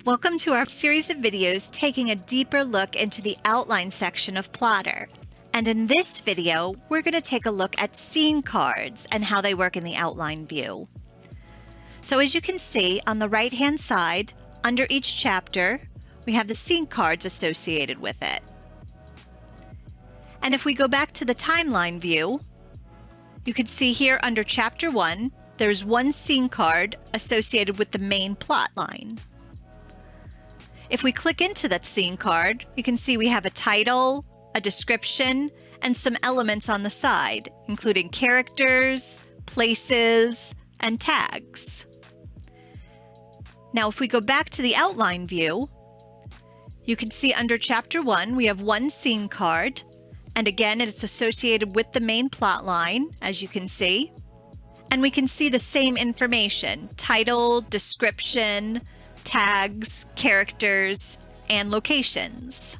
Welcome to our series of videos taking a deeper look into the outline section of Plottr. And in this video, we're going to take a look at scene cards and how they work in the outline view. So as you can see on the right-hand side, under each chapter, we have the scene cards associated with it. And if we go back to the timeline view, you can see here under Chapter 1, there's one scene card associated with the main plot line. If we click into that scene card, you can see we have a title, a description, and some elements on the side, including characters, places, and tags. Now, if we go back to the outline view, you can see under Chapter 1, we have one scene card, and again, it's associated with the main plot line, as you can see. And we can see the same information, title, description, tags, characters, and locations.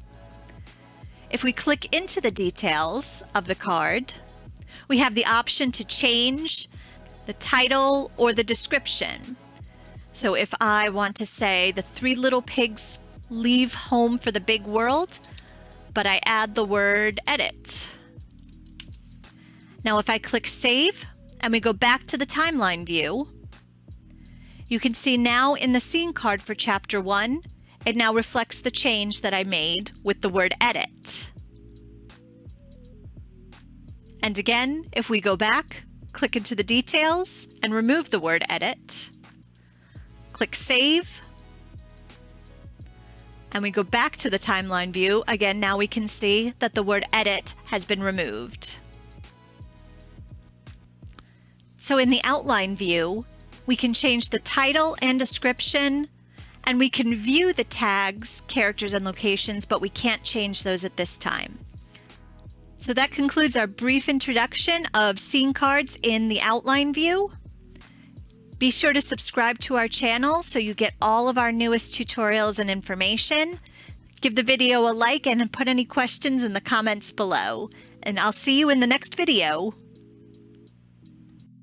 If we click into the details of the card, we have the option to change the title or the description. So if I want to say the three little pigs leave home for the big world, but I add the word edit. Now if I click save and we go back to the timeline view, you can see now in the scene card for Chapter 1, it now reflects the change that I made with the word edit. And again, if we go back, click into the details and remove the word edit, click save, and we go back to the timeline view, again, now we can see that the word edit has been removed. So in the outline view, we can change the title and description, and we can view the tags, characters, and locations, but we can't change those at this time. So that concludes our brief introduction of scene cards in the outline view. Be sure to subscribe to our channel so you get all of our newest tutorials and information. Give the video a like and put any questions in the comments below. And I'll see you in the next video.